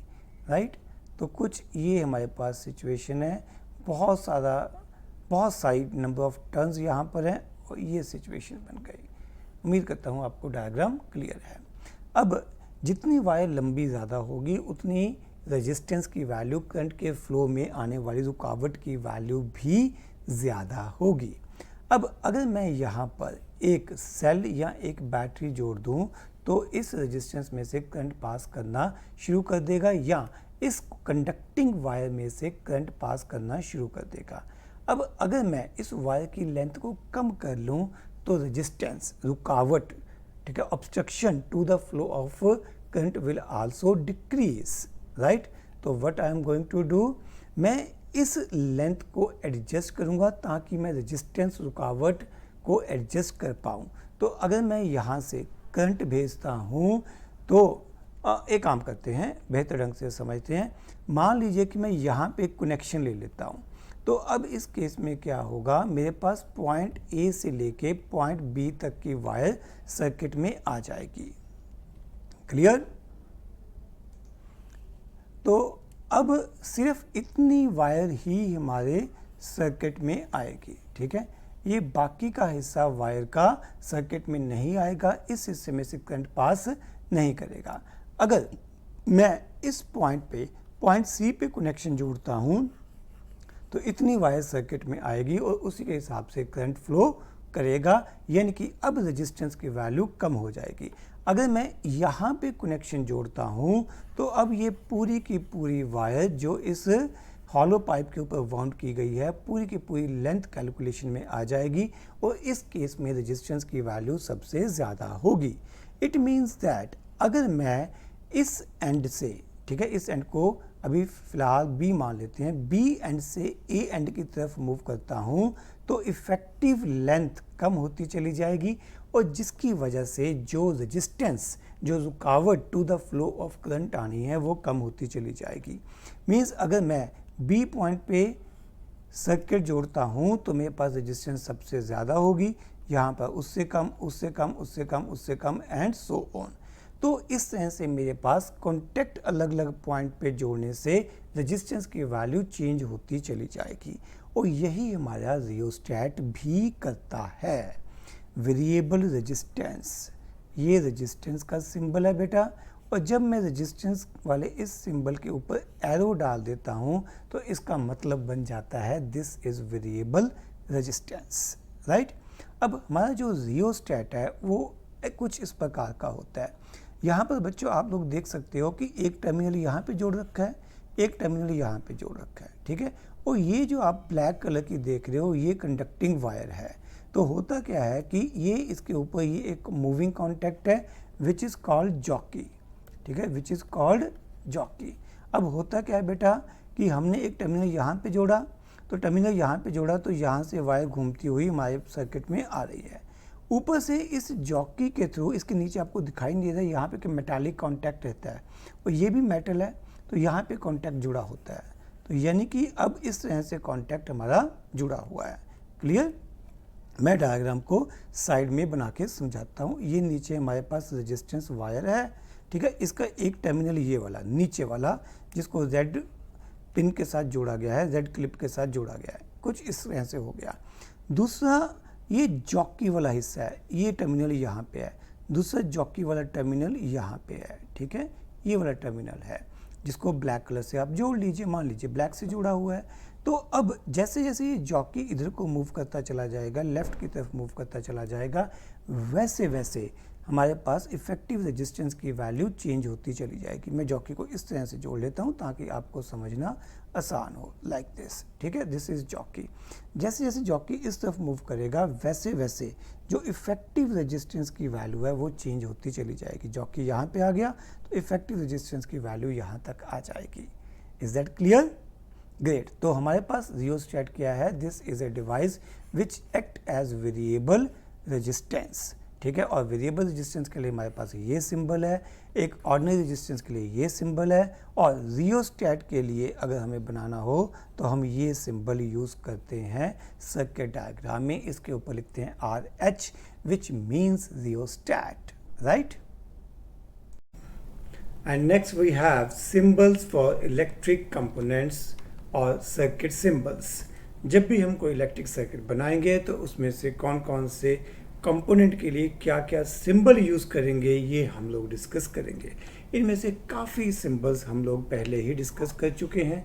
राइट। तो कुछ ये हमारे पास सिचुएशन है, बहुत सारी नंबर ऑफ टर्न्स यहाँ पर हैं और ये सिचुएशन बन गई। उम्मीद करता हूँ आपको डायग्राम क्लियर है। अब जितनी वायर लंबी ज़्यादा होगी उतनी रेजिस्टेंस की वैल्यू, करंट के फ्लो में आने वाली रुकावट की वैल्यू भी ज़्यादा होगी। अब अगर मैं यहाँ पर एक सेल या एक बैटरी जोड़ दूँ तो इस रेजिस्टेंस में से करंट पास करना शुरू कर देगा या इस कंडक्टिंग वायर में से करंट पास करना शुरू कर देगा। अब अगर मैं इस वायर की लेंथ को कम कर लूं तो रेजिस्टेंस, रुकावट, ठीक है, obstruction to the flow of current will also decrease, right. तो what I am going to do, मैं इस लेंथ को एडजस्ट करूंगा ताकि मैं रेजिस्टेंस, रुकावट को एडजस्ट कर पाऊं। तो अगर मैं यहाँ से करंट भेजता हूँ तो एक काम करते हैं, बेहतर ढंग से समझते हैं। मान लीजिए कि मैं यहाँ पे एक कनेक्शन ले लेता हूँ, तो अब इस केस में क्या होगा, मेरे पास पॉइंट ए से लेके पॉइंट बी तक की वायर सर्किट में आ जाएगी। क्लियर। तो अब सिर्फ इतनी वायर ही हमारे सर्किट में आएगी, ठीक है। ये बाकी का हिस्सा वायर का सर्किट में नहीं आएगा, इस हिस्से में से करंट पास नहीं करेगा। अगर मैं इस पॉइंट पे पॉइंट सी पे कनेक्शन जोड़ता हूँ तो इतनी वायर सर्किट में आएगी और उसी के हिसाब से करंट फ्लो करेगा, यानी कि अब रेजिस्टेंस की वैल्यू कम हो जाएगी। अगर मैं यहाँ पे कनेक्शन जोड़ता हूँ तो अब ये पूरी की पूरी वायर जो इस हॉलो पाइप के ऊपर वाउंड की गई है, पूरी की पूरी लेंथ कैलकुलेशन में आ जाएगी और इस केस में रेजिस्टेंस की वैल्यू सबसे ज़्यादा होगी। इट मीन्स दैट अगर मैं इस एंड से, ठीक है, इस एंड को अभी फ़िलहाल बी मान लेते हैं, बी एंड से ए एंड की तरफ मूव करता हूँ तो इफ़ेक्टिव लेंथ कम होती चली जाएगी और जिसकी वजह से जो रेजिस्टेंस जो रुकावट to the flow of current आनी है वो कम होती चली जाएगी। मीन्स अगर मैं बी पॉइंट पे सर्किट जोड़ता हूँ तो मेरे पास रेजिस्टेंस सबसे ज़्यादा होगी, यहाँ पर उससे कम, उससे कम, उससे कम, उससे कम एंड सो ऑन। तो इस तरह से मेरे पास कॉन्टैक्ट अलग अलग पॉइंट पे जोड़ने से रेजिस्टेंस की वैल्यू चेंज होती चली जाएगी, और यही हमारा रियोस्टैट भी करता है। वेरिएबल रेजिस्टेंस, ये रेजिस्टेंस का सिंबल है बेटा, और जब मैं रेजिस्टेंस वाले इस सिंबल के ऊपर एरो डाल देता हूँ तो इसका मतलब बन जाता है this is variable resistance, right. अब हमारा जो रियोस्टैट है वो कुछ इस प्रकार का होता है। यहाँ पर बच्चों आप लोग देख सकते हो कि एक टर्मिनल यहाँ पे जोड़ रखा है, एक टर्मिनल यहाँ पे जोड़ रखा है, ठीक है। और ये जो आप ब्लैक कलर की देख रहे हो ये कंडक्टिंग वायर है। तो होता क्या है कि ये इसके ऊपर ये एक मूविंग कॉन्टैक्ट है विच इज़ कॉल्ड जॉकी, ठीक है, विच इज़ कॉल्ड जॉकी। अब होता क्या है बेटा कि हमने एक टर्मिनल यहाँ पे जोड़ा, तो टर्मिनल यहाँ पे जोड़ा तो यहाँ से वायर घूमती हुई हमारे सर्किट में आ रही है। ऊपर से इस जॉकी के थ्रू, इसके नीचे आपको दिखाई नहीं दे रहा है यहाँ पे कि मेटालिक कॉन्टैक्ट रहता है, और ये भी मेटल है, तो यहाँ पे कॉन्टैक्ट जुड़ा होता है। तो यानी कि अब इस तरह से कॉन्टैक्ट हमारा जुड़ा हुआ है। क्लियर? मैं डायग्राम को साइड में बना के समझाता हूँ। ये नीचे हमारे पास रेजिस्टेंस वायर है, ठीक है। इसका एक टर्मिनल ये वाला नीचे वाला जिसको जेड पिन के साथ जोड़ा गया है, जेड क्लिप के साथ जोड़ा गया है, कुछ इस तरह से हो गया। दूसरा ये जॉकी वाला हिस्सा है, ये टर्मिनल यहाँ पे है, दूसरा जॉकी वाला टर्मिनल यहाँ पे है, ठीक है। ये वाला टर्मिनल है जिसको ब्लैक कलर से आप जोड़ लीजिए, मान लीजिए ब्लैक से जोड़ा हुआ है। तो अब जैसे जैसे ये जॉकी इधर को मूव करता चला जाएगा, लेफ्ट की तरफ मूव करता चला जाएगा, वैसे वैसे हमारे पास इफेक्टिव रेजिस्टेंस की वैल्यू चेंज होती चली जाएगी। मैं जॉकी को इस तरह से जोड़ लेता हूँ ताकि आपको समझना आसान हो, लाइक दिस, ठीक है। This is jockey. जैसे जैसे जॉकी इस तरफ मूव करेगा वैसे वैसे जो इफेक्टिव रेजिस्टेंस की वैल्यू है वो चेंज होती चली जाएगी। जॉकी यहाँ पे आ गया तो इफेक्टिव रेजिस्टेंस की वैल्यू यहाँ तक आ जाएगी। Is that clear? ग्रेट। तो हमारे पास रियोस्टैट क्या है? This is a device which act as variable resistance, ठीक है। और वेरिएबल रेजिस्टेंस के लिए हमारे पास ये सिंबल है, एक ऑर्डिनरी रेजिस्टेंस के लिए ये सिंबल है, और रियोस्टैट के लिए अगर हमें बनाना हो तो हम ये सिंबल यूज़ करते हैं सर्किट डायग्राम में। इसके ऊपर लिखते हैं RH which means rheostat, right. And next we have symbols for electric components और सर्किट सिंबल्स। जब भी हम कोई इलेक्ट्रिक सर्किट बनाएंगे तो उसमें से कौन कौन से कंपोनेंट के लिए क्या क्या सिंबल यूज़ करेंगे ये हम लोग डिस्कस करेंगे। इनमें से काफ़ी सिंबल्स हम लोग पहले ही डिस्कस कर चुके हैं।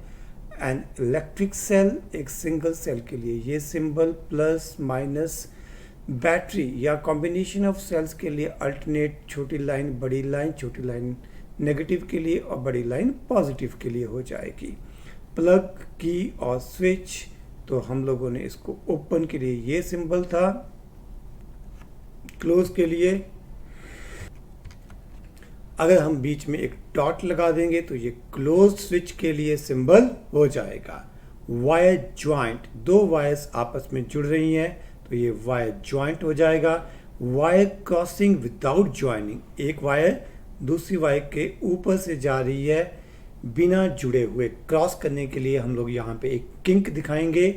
एन इलेक्ट्रिक सेल, एक सिंगल सेल के लिए ये सिंबल, प्लस माइनस, बैटरी या कॉम्बिनेशन ऑफ सेल्स के लिए अल्टरनेट, छोटी लाइन बड़ी लाइन, छोटी लाइन नेगेटिव के लिए और बड़ी लाइन पॉजिटिव के लिए हो जाएगी। प्लग की और स्विच, तो हम लोगों ने इसको ओपन के लिए ये सिंबल था, क्लोज के लिए अगर हम बीच में एक डॉट लगा देंगे तो ये क्लोज स्विच के लिए सिंबल हो जाएगा। वायर ज्वाइंट, दो वायर्स आपस में जुड़ रही हैं तो ये वायर ज्वाइंट हो जाएगा। वायर क्रॉसिंग विदाउट ज्वाइनिंग, एक वायर दूसरी वायर के ऊपर से जा रही है बिना जुड़े हुए, क्रॉस करने के लिए हम लोग यहाँ पे एक किंक दिखाएंगे।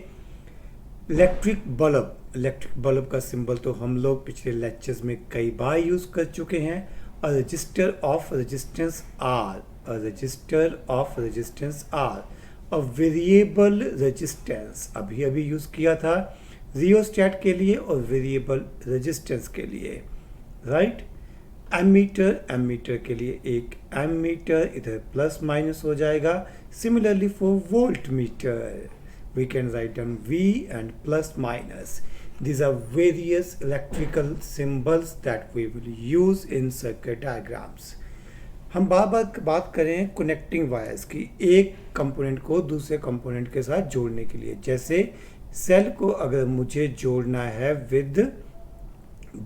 इलेक्ट्रिक बल्ब, इलेक्ट्रिक बल्ब का सिंबल तो हम लोग पिछले लेक्चर्स में कई बार यूज़ कर चुके हैं। A register of resistance R, a register of resistance R, a variable resistance अभी अभी यूज़ किया था रियोस्टैट के लिए और वेरिएबल रेजिस्टेंस के लिए, राइट। एमीटर, एमीटर के लिए एक एमीटर, इधर प्लस माइनस हो जाएगा। Similarly for volt meter we can write down V and plus minus. These are various electrical symbols that we will use in circuit diagrams. हम बार बार बात करें कनेक्टिंग वायर्स की, एक कंपोनेंट को दूसरे कंपोनेंट के साथ जोड़ने के लिए। जैसे सेल को अगर मुझे जोड़ना है विद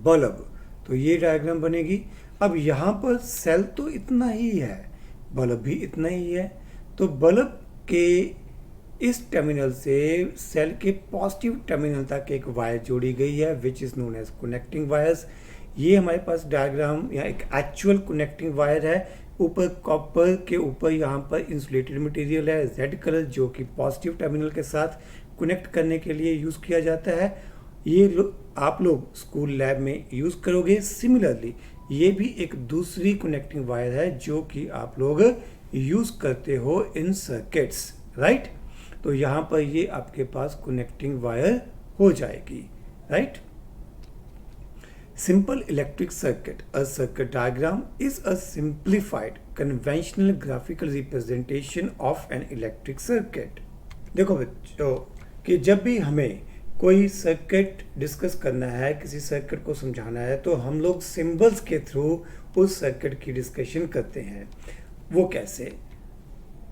बल्ब तो ये डायग्राम बनेगी। अब यहाँ पर सेल तो इतना ही है, बल्ब भी इतना ही है, तो बल्ब के इस टर्मिनल से सेल के पॉजिटिव टर्मिनल तक एक वायर जोड़ी गई है which is known as connecting wires. ये हमारे पास डायग्राम या एक एक्चुअल कनेक्टिंग वायर है। ऊपर कॉपर के ऊपर यहाँ पर इंसुलेटेड मटेरियल है रेड कलर, जो कि पॉजिटिव टर्मिनल के साथ कनेक्ट करने के लिए यूज़ किया जाता है। ये आप लोग स्कूल लैब में यूज़ करोगे। सिमिलरली ये भी एक दूसरी कनेक्टिंग वायर है जो कि आप लोग यूज़ करते हो इन सर्किट्स, राइट। तो यहाँ पर ये आपके पास कनेक्टिंग वायर हो जाएगी, right. Simple electric circuit. A circuit diagram is a simplified conventional graphical representation of an electric circuit. देखो बच्चों कि जब भी हमें कोई सर्किट डिस्कस करना है, किसी सर्किट को समझाना है, तो हम लोग सिंबल्स के थ्रू उस सर्किट की डिस्कशन करते हैं। वो कैसे?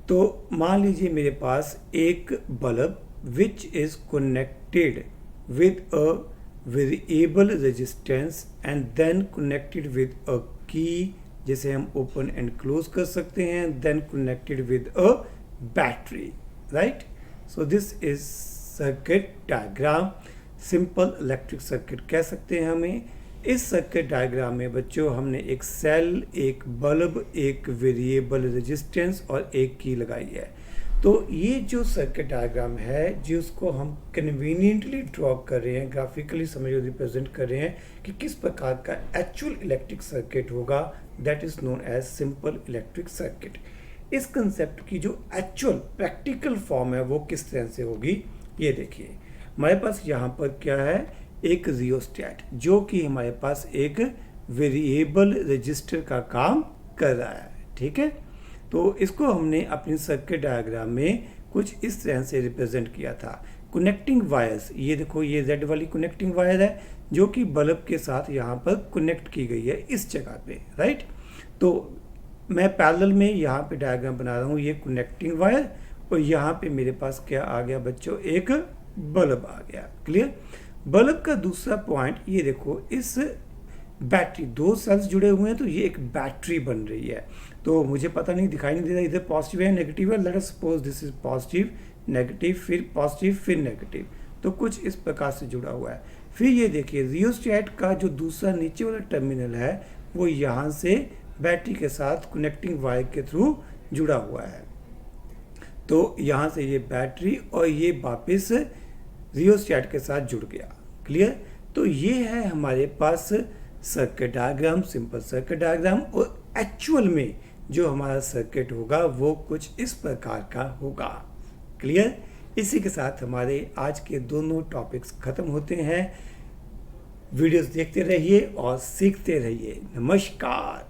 तो मान लीजिए मेरे पास एक bulb which is connected with a variable resistance and then connected with a key, जिसे हम ओपन एंड क्लोज कर सकते हैं, then connected with a battery, right. So this is circuit diagram. Simple electric circuit कह सकते हैं हमें। इस सर्किट डायग्राम में बच्चों हमने एक सेल, एक बल्ब, एक वेरिएबल रेजिस्टेंस और एक की लगाई है। तो ये जो सर्किट डायग्राम है जिसको हम कन्वीनियंटली ड्रॉ कर रहे हैं, ग्राफिकली समझ रिप्रेजेंट कर रहे हैं कि किस प्रकार का एक्चुअल इलेक्ट्रिक सर्किट होगा, that is known as simple electric circuit. इस कंसेप्ट की जो एक्चुअल प्रैक्टिकल फॉर्म है वो किस तरह से होगी, ये देखिए। हमारे पास यहाँ पर क्या है, एक रियोस्टेट जो कि हमारे पास एक वेरिएबल रजिस्टर का काम कर रहा है, ठीक है। तो इसको हमने अपनी सर्किट डायग्राम में कुछ इस तरह से रिप्रेजेंट किया था। कनेक्टिंग वायर्स, ये देखो ये रेड वाली कनेक्टिंग वायर है जो कि बल्ब के साथ यहाँ पर कनेक्ट की गई है इस जगह पे, राइट। तो मैं पैरेलल में यहाँ पे डायग्राम बना रहा हूँ, ये कनेक्टिंग वायर, और यहाँ पे मेरे पास क्या आ गया बच्चों, एक बल्ब आ गया। क्लियर। बल्ब का दूसरा पॉइंट ये देखो, इस बैटरी, दो सेल्स जुड़े हुए हैं तो ये एक बैटरी बन रही है। तो मुझे पता नहीं, दिखाई नहीं दे रहा इधर पॉजिटिव है नेगेटिव है। Let us suppose this is positive negative फिर पॉजिटिव फिर नेगेटिव, तो कुछ इस प्रकार से जुड़ा हुआ है। फिर ये देखिए रियोस्टेट का जो दूसरा नीचे वाला टर्मिनल है वो यहाँ से बैटरी के साथ कनेक्टिंग वायर के थ्रू जुड़ा हुआ है। तो यहाँ से ये बैटरी और ये वापस रियोस्टेट के साथ जुड़ गया। क्लियर। तो ये है हमारे पास circuit diagram, simple circuit diagram. और एक्चुअल में जो हमारा सर्किट होगा वो कुछ इस प्रकार का होगा। क्लियर। इसी के साथ हमारे आज के दोनों टॉपिक्स खत्म होते हैं। वीडियोस देखते रहिए और सीखते रहिए। नमस्कार।